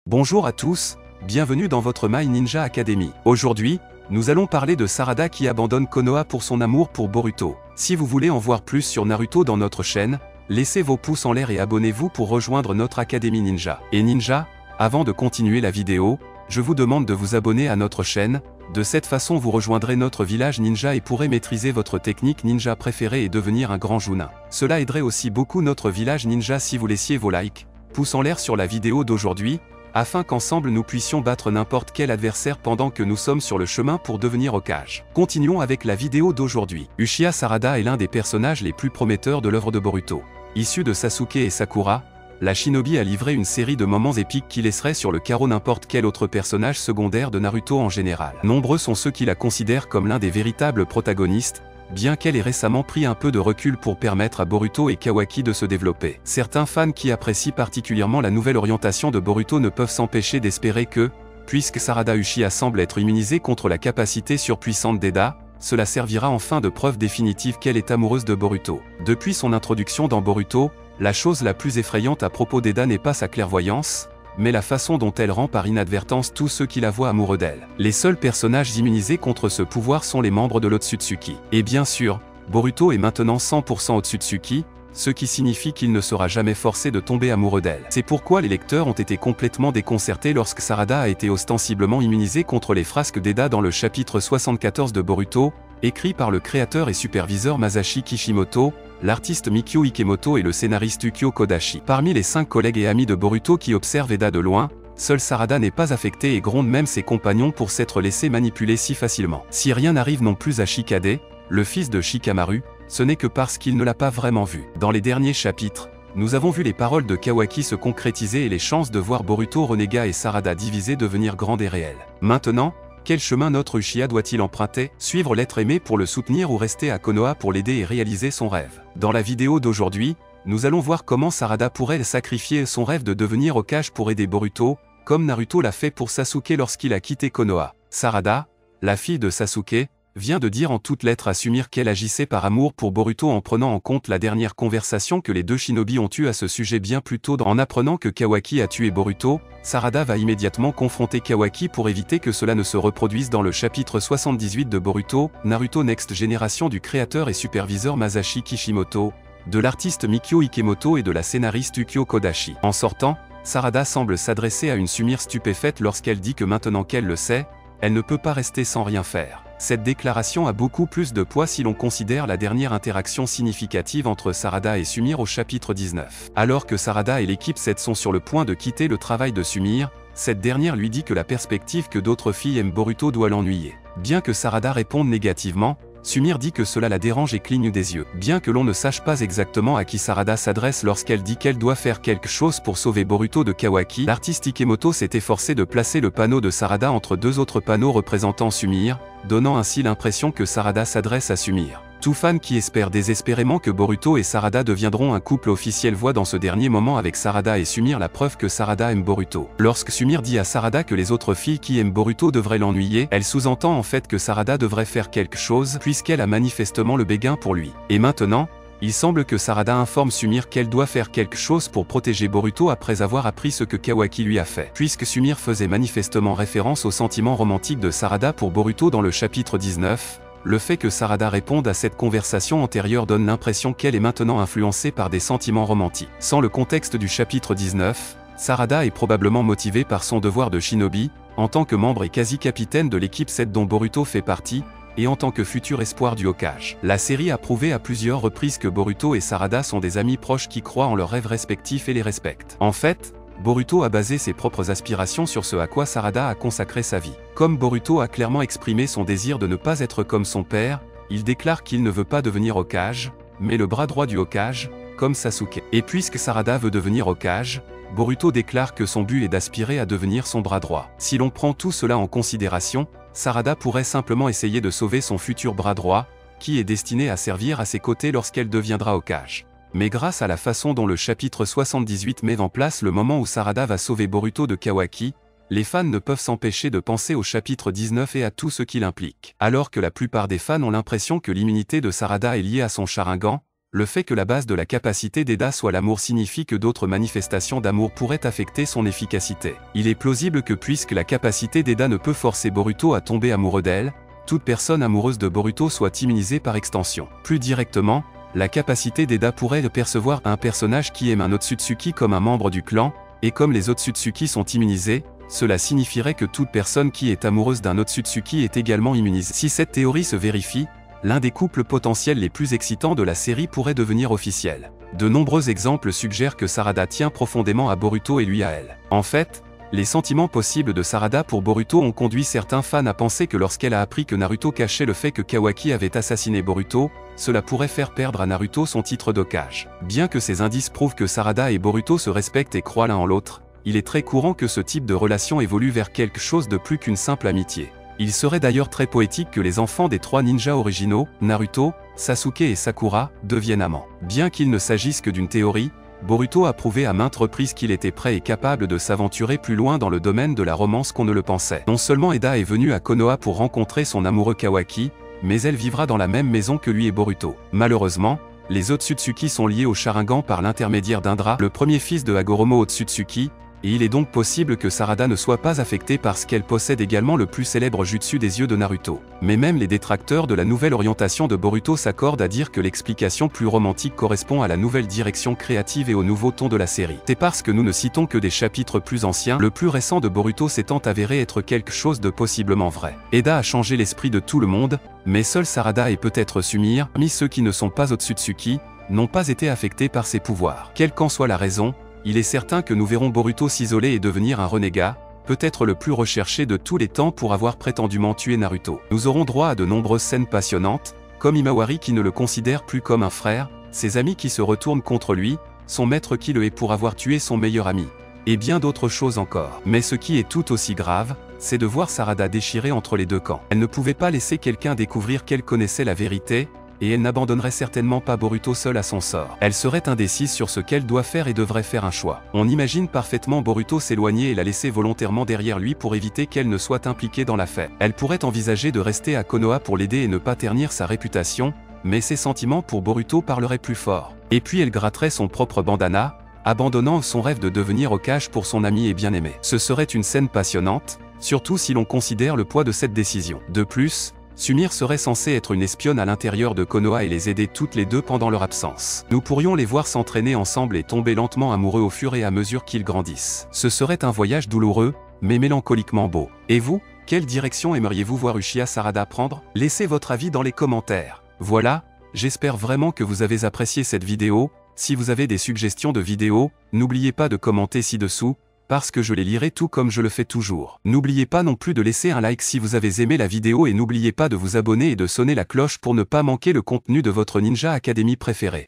Bonjour à tous, bienvenue dans votre My Ninja Academy. Aujourd'hui, nous allons parler de Sarada qui abandonne Konoha pour son amour pour Boruto. Si vous voulez en voir plus sur Naruto dans notre chaîne, laissez vos pouces en l'air et abonnez-vous pour rejoindre notre Académie Ninja. Et Ninja, avant de continuer la vidéo, je vous demande de vous abonner à notre chaîne. De cette façon vous rejoindrez notre village ninja et pourrez maîtriser votre technique ninja préférée et devenir un grand Chunin. Cela aiderait aussi beaucoup notre village ninja si vous laissiez vos likes, pouces en l'air sur la vidéo d'aujourd'hui, afin qu'ensemble nous puissions battre n'importe quel adversaire pendant que nous sommes sur le chemin pour devenir Hokage. Continuons avec la vidéo d'aujourd'hui. Uchiha Sarada est l'un des personnages les plus prometteurs de l'œuvre de Boruto. Issu de Sasuke et Sakura, la shinobi a livré une série de moments épiques qui laisseraient sur le carreau n'importe quel autre personnage secondaire de Naruto en général. Nombreux sont ceux qui la considèrent comme l'un des véritables protagonistes, bien qu'elle ait récemment pris un peu de recul pour permettre à Boruto et Kawaki de se développer. Certains fans qui apprécient particulièrement la nouvelle orientation de Boruto ne peuvent s'empêcher d'espérer que, puisque Sarada Uchiha semble être immunisée contre la capacité surpuissante d'Eda, cela servira enfin de preuve définitive qu'elle est amoureuse de Boruto. Depuis son introduction dans Boruto, la chose la plus effrayante à propos d'Eda n'est pas sa clairvoyance, mais la façon dont elle rend par inadvertance tous ceux qui la voient amoureux d'elle. Les seuls personnages immunisés contre ce pouvoir sont les membres de l'Otsutsuki. Et bien sûr, Boruto est maintenant 100% Otsutsuki, ce qui signifie qu'il ne sera jamais forcé de tomber amoureux d'elle. C'est pourquoi les lecteurs ont été complètement déconcertés lorsque Sarada a été ostensiblement immunisée contre les frasques d'Eda dans le chapitre 74 de Boruto, écrit par le créateur et superviseur Masashi Kishimoto, l'artiste Mikio Ikemoto et le scénariste Ukyo Kodashi. Parmi les 5 collègues et amis de Boruto qui observent Eda de loin, seul Sarada n'est pas affecté et gronde même ses compagnons pour s'être laissé manipuler si facilement. Si rien n'arrive non plus à Shikade, le fils de Shikamaru, ce n'est que parce qu'il ne l'a pas vraiment vu. Dans les derniers chapitres, nous avons vu les paroles de Kawaki se concrétiser et les chances de voir Boruto renégat et Sarada divisés devenir grandes et réelles. Maintenant, quel chemin notre Uchiha doit-il emprunter? Suivre l'être aimé pour le soutenir ou rester à Konoha pour l'aider et réaliser son rêve? Dans la vidéo d'aujourd'hui, nous allons voir comment Sarada pourrait sacrifier son rêve de devenir Hokage pour aider Boruto, comme Naruto l'a fait pour Sasuke lorsqu'il a quitté Konoha. Sarada, la fille de Sasuke, vient de dire en toutes lettres à Sumire qu'elle agissait par amour pour Boruto en prenant en compte la dernière conversation que les deux shinobi ont eue à ce sujet bien plus tôt. En apprenant que Kawaki a tué Boruto, Sarada va immédiatement confronter Kawaki pour éviter que cela ne se reproduise dans le chapitre 78 de Boruto, Naruto Next Generation du créateur et superviseur Masashi Kishimoto, de l'artiste Mikio Ikemoto et de la scénariste Ukyo Kodashi. En sortant, Sarada semble s'adresser à une Sumire stupéfaite lorsqu'elle dit que maintenant qu'elle le sait, elle ne peut pas rester sans rien faire. Cette déclaration a beaucoup plus de poids si l'on considère la dernière interaction significative entre Sarada et Sumire au chapitre 19. Alors que Sarada et l'équipe 7 sont sur le point de quitter le travail de Sumire, cette dernière lui dit que la perspective que d'autres filles aiment Boruto doit l'ennuyer. Bien que Sarada réponde négativement, Sumire dit que cela la dérange et cligne des yeux. Bien que l'on ne sache pas exactement à qui Sarada s'adresse lorsqu'elle dit qu'elle doit faire quelque chose pour sauver Boruto de Kawaki, l'artiste Ikemoto s'est efforcé de placer le panneau de Sarada entre deux autres panneaux représentant Sumire, donnant ainsi l'impression que Sarada s'adresse à Sumire. Tout fan qui espère désespérément que Boruto et Sarada deviendront un couple officiel voit dans ce dernier moment avec Sarada et Sumire la preuve que Sarada aime Boruto. Lorsque Sumire dit à Sarada que les autres filles qui aiment Boruto devraient l'ennuyer, elle sous-entend en fait que Sarada devrait faire quelque chose puisqu'elle a manifestement le béguin pour lui. Et maintenant, il semble que Sarada informe Sumire qu'elle doit faire quelque chose pour protéger Boruto après avoir appris ce que Kawaki lui a fait. Puisque Sumire faisait manifestement référence au sentiment romantique de Sarada pour Boruto dans le chapitre 19, le fait que Sarada réponde à cette conversation antérieure donne l'impression qu'elle est maintenant influencée par des sentiments romantiques. Sans le contexte du chapitre 19, Sarada est probablement motivée par son devoir de shinobi, en tant que membre et quasi-capitaine de l'équipe 7 dont Boruto fait partie, et en tant que futur espoir du Hokage. La série a prouvé à plusieurs reprises que Boruto et Sarada sont des amis proches qui croient en leurs rêves respectifs et les respectent. En fait, Boruto a basé ses propres aspirations sur ce à quoi Sarada a consacré sa vie. Comme Boruto a clairement exprimé son désir de ne pas être comme son père, il déclare qu'il ne veut pas devenir Hokage, mais le bras droit du Hokage, comme Sasuke. Et puisque Sarada veut devenir Hokage, Boruto déclare que son but est d'aspirer à devenir son bras droit. Si l'on prend tout cela en considération, Sarada pourrait simplement essayer de sauver son futur bras droit, qui est destiné à servir à ses côtés lorsqu'elle deviendra Hokage. Mais grâce à la façon dont le chapitre 78 met en place le moment où Sarada va sauver Boruto de Kawaki, les fans ne peuvent s'empêcher de penser au chapitre 19 et à tout ce qu'il implique. Alors que la plupart des fans ont l'impression que l'immunité de Sarada est liée à son Sharingan, le fait que la base de la capacité d'Eda soit l'amour signifie que d'autres manifestations d'amour pourraient affecter son efficacité. Il est plausible que puisque la capacité d'Eda ne peut forcer Boruto à tomber amoureux d'elle, toute personne amoureuse de Boruto soit immunisée par extension. Plus directement, la capacité d'Eda pourrait percevoir un personnage qui aime un Otsutsuki comme un membre du clan, et comme les Otsutsuki sont immunisés, cela signifierait que toute personne qui est amoureuse d'un Otsutsuki est également immunisée. Si cette théorie se vérifie, l'un des couples potentiels les plus excitants de la série pourrait devenir officiel. De nombreux exemples suggèrent que Sarada tient profondément à Boruto et lui à elle. En fait, les sentiments possibles de Sarada pour Boruto ont conduit certains fans à penser que lorsqu'elle a appris que Naruto cachait le fait que Kawaki avait assassiné Boruto, cela pourrait faire perdre à Naruto son titre d'Hokage. Bien que ces indices prouvent que Sarada et Boruto se respectent et croient l'un en l'autre, il est très courant que ce type de relation évolue vers quelque chose de plus qu'une simple amitié. Il serait d'ailleurs très poétique que les enfants des 3 ninjas originaux, Naruto, Sasuke et Sakura, deviennent amants. Bien qu'il ne s'agisse que d'une théorie, Boruto a prouvé à maintes reprises qu'il était prêt et capable de s'aventurer plus loin dans le domaine de la romance qu'on ne le pensait. Non seulement Eda est venue à Konoha pour rencontrer son amoureux Kawaki, mais elle vivra dans la même maison que lui et Boruto. Malheureusement, les Otsutsuki sont liés au Sharingan par l'intermédiaire d'Indra, le premier fils de Hagoromo Otsutsuki, et il est donc possible que Sarada ne soit pas affectée parce qu'elle possède également le plus célèbre jutsu des yeux de Naruto. Mais même les détracteurs de la nouvelle orientation de Boruto s'accordent à dire que l'explication plus romantique correspond à la nouvelle direction créative et au nouveau ton de la série. C'est parce que nous ne citons que des chapitres plus anciens, le plus récent de Boruto s'étant avéré être quelque chose de possiblement vrai. Eda a changé l'esprit de tout le monde, mais seul Sarada et peut-être Sumire, parmi ceux qui ne sont pas Otsutsuki, n'ont pas été affectés par ses pouvoirs. Quelle qu'en soit la raison, il est certain que nous verrons Boruto s'isoler et devenir un renégat, peut-être le plus recherché de tous les temps pour avoir prétendument tué Naruto. Nous aurons droit à de nombreuses scènes passionnantes, comme Himawari qui ne le considère plus comme un frère, ses amis qui se retournent contre lui, son maître qui le hait pour avoir tué son meilleur ami, et bien d'autres choses encore. Mais ce qui est tout aussi grave, c'est de voir Sarada déchirée entre les deux camps. Elle ne pouvait pas laisser quelqu'un découvrir qu'elle connaissait la vérité, et elle n'abandonnerait certainement pas Boruto seul à son sort. Elle serait indécise sur ce qu'elle doit faire et devrait faire un choix. On imagine parfaitement Boruto s'éloigner et la laisser volontairement derrière lui pour éviter qu'elle ne soit impliquée dans l'affaire. Elle pourrait envisager de rester à Konoha pour l'aider et ne pas ternir sa réputation, mais ses sentiments pour Boruto parleraient plus fort. Et puis elle gratterait son propre bandana, abandonnant son rêve de devenir Hokage pour son ami et bien-aimé. Ce serait une scène passionnante, surtout si l'on considère le poids de cette décision. De plus, Sumire serait censée être une espionne à l'intérieur de Konoha et les aider toutes les deux pendant leur absence. Nous pourrions les voir s'entraîner ensemble et tomber lentement amoureux au fur et à mesure qu'ils grandissent. Ce serait un voyage douloureux, mais mélancoliquement beau. Et vous, quelle direction aimeriez-vous voir Uchiha Sarada prendre? Laissez votre avis dans les commentaires. Voilà, j'espère vraiment que vous avez apprécié cette vidéo. Si vous avez des suggestions de vidéos, n'oubliez pas de commenter ci-dessous, parce que je les lirai tout comme je le fais toujours. N'oubliez pas non plus de laisser un like si vous avez aimé la vidéo et n'oubliez pas de vous abonner et de sonner la cloche pour ne pas manquer le contenu de votre Ninja Academy préféré.